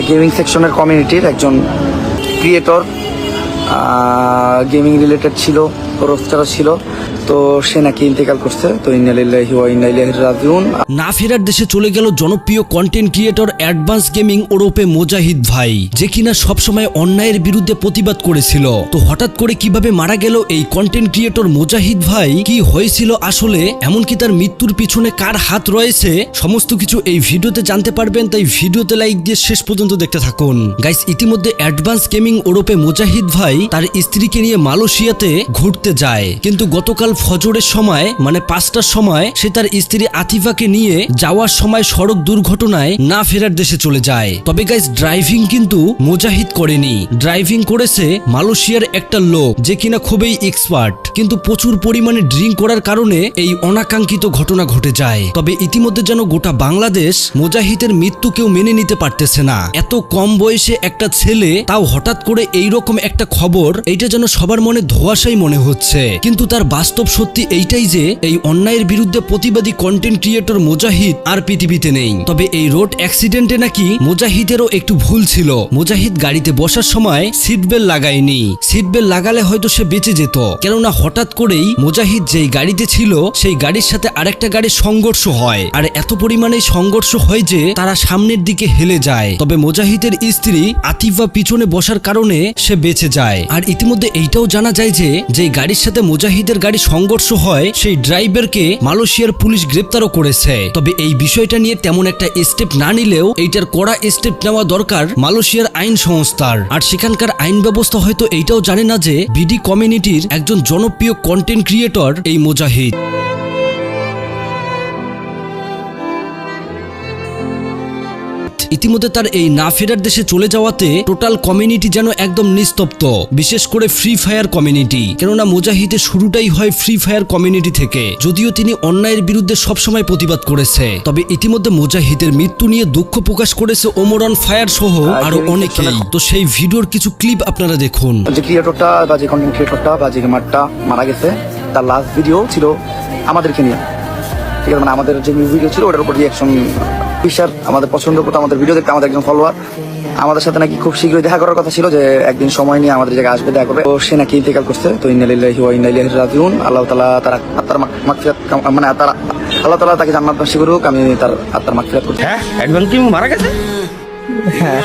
Gaming সেকশনের কমিউনিটির একজন ক্রিয়েটর, গেমিং রিলেটেড ছিল, রোস্টার ছিল। তো সে নাকি ইন্তেকাল করছে। তো ইন্না লিল্লাহি ওয়া ইন্না ইলাইহি রাজিউন। না ফেরার দেশে চলে গেল জনপ্রিয় কন্টেন্ট ক্রিয়েটর অ্যাডভান্স গেমিং ওরফে মোজাহিদ ভাই, যে কিনা সবসময় অন্যায়ের বিরুদ্ধে প্রতিবাদ করেছিল। তো হঠাৎ করে কিভাবে মারা গেল এই কন্টেন্ট ক্রিয়েটর মোজাহিদ ভাই, কি হয়েছিল আসলে, এমনকি তার মৃত্যুর পিছনে কার হাত রয়েছে, সমস্ত কিছু এই ভিডিওতে জানতে পারবেন। তাই ভিডিওতে লাইক দিয়ে শেষ পর্যন্ত দেখতে থাকুন। গাইস, ইতিমধ্যে অ্যাডভান্স গেমিং ওরফে মোজাহিদ ভাই তার স্ত্রীকে নিয়ে মালয়েশিয়াতে ঘুরতে যায়, কিন্তু গতকাল ফজরের সময় মানে 5টার সময় সে তার স্ত্রী আতিফাকে নিয়ে যাওয়ার সময় সড়ক দুর্ঘটনায় না ফেরার দেশে চলে যায়। তবে গাইস, ড্রাইভিং কিন্তু মোজাহিদ করেনি, ড্রাইভিং করেছে মালয়েশিয়ার একটা লোক, যে কিনা খুবই এক্সপার্ট, কিন্তু প্রচুর পরিমাণে ড্রিঙ্ক করার কারণে এই অনাকাঙ্ক্ষিত ঘটনা ঘটে যায়। তবে ইতিমধ্যে যেন গোটা বাংলাদেশ মোজাহিদের মৃত্যু কেউ মেনে নিতে পারতেছে না। এত কম বয়সে একটা ছেলে, তাও হঠাৎ করে এইরকম একটা খবর, এইটা যেন সবার মনে ধোঁয়াশাই মনে হচ্ছে। কিন্তু তার বাস্তব সত্যি এইটাই যে এই অন্যায়ের বিরুদ্ধে প্রতিবাদী কন্টেন্ট ক্রিয়েটর মোজাহিদ আর পৃথিবীতে নেই। তবে এই রোড অ্যাক্সিডেন্টে নাকি মোজাহিদেরও একটু ভুল ছিল। মোজাহিদ গাড়িতে বসার সময় সিট বেল্ট লাগায়নি, সিট বেল্ট লাগালে হয়তো সে বেঁচে যেত। কেননা হঠাৎ করেই মোজাহিদ যেই গাড়িতে ছিল সেই গাড়ির সাথে আরেকটা গাড়ির সংঘর্ষ হয়, আর এত পরিমাণে সংঘর্ষ হয় যে তারা সামনের দিকে হেলে যায়। তবে মোজাহিদের স্ত্রী আতিফা পিছনে বসার কারণে সে বেঁচে যায়। আর ইতিমধ্যে এইটাও জানা যায় যে যেই গাড়ির সাথে মোজাহিদের গাড়ি সংঘর্ষ হয় সেই ড্রাইভারকে মালয়েশিয়ার পুলিশ গ্রেপ্তারও করেছে। তবে এই বিষয়টা নিয়ে তেমন একটা স্টেপ না নিলেও এইটার কড়া স্টেপ নেওয়া দরকার মালয়েশিয়ার আইন সংস্থার। আর সেখানকার আইন ব্যবস্থা হয়তো এইটাও জানে না যে বিডি কমিউনিটির একজন জনপ্রিয় কন্টেন্ট ক্রিয়েটর এই মোজাহিদ। ইতিমধ্যে তার এই না ফেরার দেশে চলে যাওয়াতে টোটাল কমিউনিটি যেন একদম নিস্তব্ধ, বিশেষ করে ফ্রি ফায়ার কমিউনিটি। কেননা মোজাহিদের শুরুটাই হয় ফ্রি ফায়ার কমিউনিটি থেকে, যদিও তিনি অন্যায়ের বিরুদ্ধে সবসময় প্রতিবাদ করেছে। তবে ইতিমধ্যে মোজাহিদের মৃত্যু নিয়ে দুঃখ প্রকাশ করেছে ওমরন ফায়ার সহ আরো অনেকেই। তো সেই ভিডিওর কিছু ক্লিপ আপনারা দেখুন। যে ক্রিয়েটরটা বা যে কন্টেন্ট ক্রিয়েটরটা বা যে গেমারটা মারা গেছে, তার লাস্ট ভিডিও ছিল আমাদেরকে নিয়ে, ঠিক আছে? মানে আমাদের যে ভিডিও ছিল ওটার উপর রিয়াকশন পিসার আমাদের পছন্দ করতো, আমাদের ভিডিও দেখতে আমাদের একজন ফলোয়ার আমাদের সাথে নাকি খুব শীঘ্রই দেখা করার কথা ছিল, যে একদিন সময় নিয়ে আমাদের জায়গায় আসবে, দেখা করবে। তো সে নাকি ইন্তেকাল করছে। তো ইন্না লিল্লাহি ওয়া ইন্না ইলাইহি রাজিউন। আল্লাহ তাআলা তার আত্মার মাগফিরাত, মানে আল্লাহ তাআলা তাকে জান্নাত নসিব করুক। আমি তার আত্মার মাগফিরাত করছি। হ্যাঁ, একদম কি মারা গেছে? হ্যাঁ,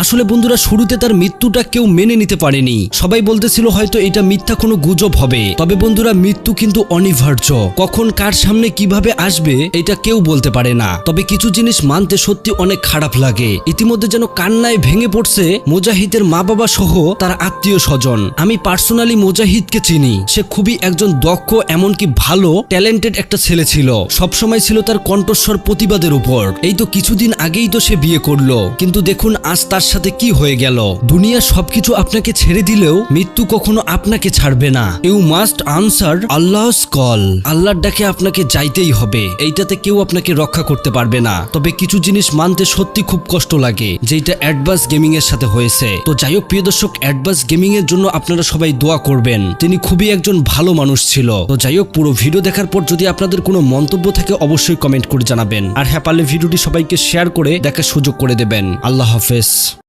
আসলে বন্ধুরা, শুরুতে তার মৃত্যুটা কেউ মেনে নিতে পারেনি, সবাই বলতেছিল হয়তো এটা মিথ্যা কোনো গুজব হবে। তবে বন্ধুরা, মৃত্যু কিন্তু অনিবার্য, কখন কার সামনে কিভাবে আসবে এটা কেউ বলতে পারে না। তবে কিছু জিনিস মানতে সত্যি অনেক খারাপ লাগে। ইতিমধ্যে যেন কান্নায় ভেঙে পড়ছে মোজাহিদের মা বাবা সহ তার আত্মীয় স্বজন। আমি পার্সোনালি মোজাহিদকে চিনি, সে খুবই একজন দক্ষ, এমনকি ভালো ট্যালেন্টেড একটা ছেলে ছিল। সবসময় ছিল তার কণ্ঠস্বর প্রতিবাদের উপর। এই তো কিছুদিন আগেই তো সে বিয়ে করলো, কিন্তু দেখুন আজ তার সাথে কি হয়ে গেল। দুনিয়া সবকিছু আপনাকে ছেড়ে দিলেও মৃত্যু কখনো আপনাকে ছাড়বে না। You must answer Allah's call. আল্লাহর ডাকে আপনাকে যাইতেই হবে, এইটাতে কেউ আপনাকে রক্ষা করতে পারবে না। তবে কিছু জিনিস মানতে সত্যি খুব কষ্ট লাগে, যেটা অ্যাডভান্স গেমিং এর সাথে হয়েছে। তো যাই হোক প্রিয় দর্শক, অ্যাডভান্স গেমিং এর জন্য আপনারা সবাই দোয়া করবেন, তিনি খুবই একজন ভালো মানুষ ছিল। তো যাই হোক, পুরো ভিডিও দেখার পর যদি আপনাদের কোনো মন্তব্য থাকে অবশ্যই কমেন্ট করে জানাবেন। আর হ্যাঁ, পারলে ভিডিওটি সবাইকে শেয়ার করে দেখার সুযোগ করে দেবেন। আল্লাহ হাফেজ।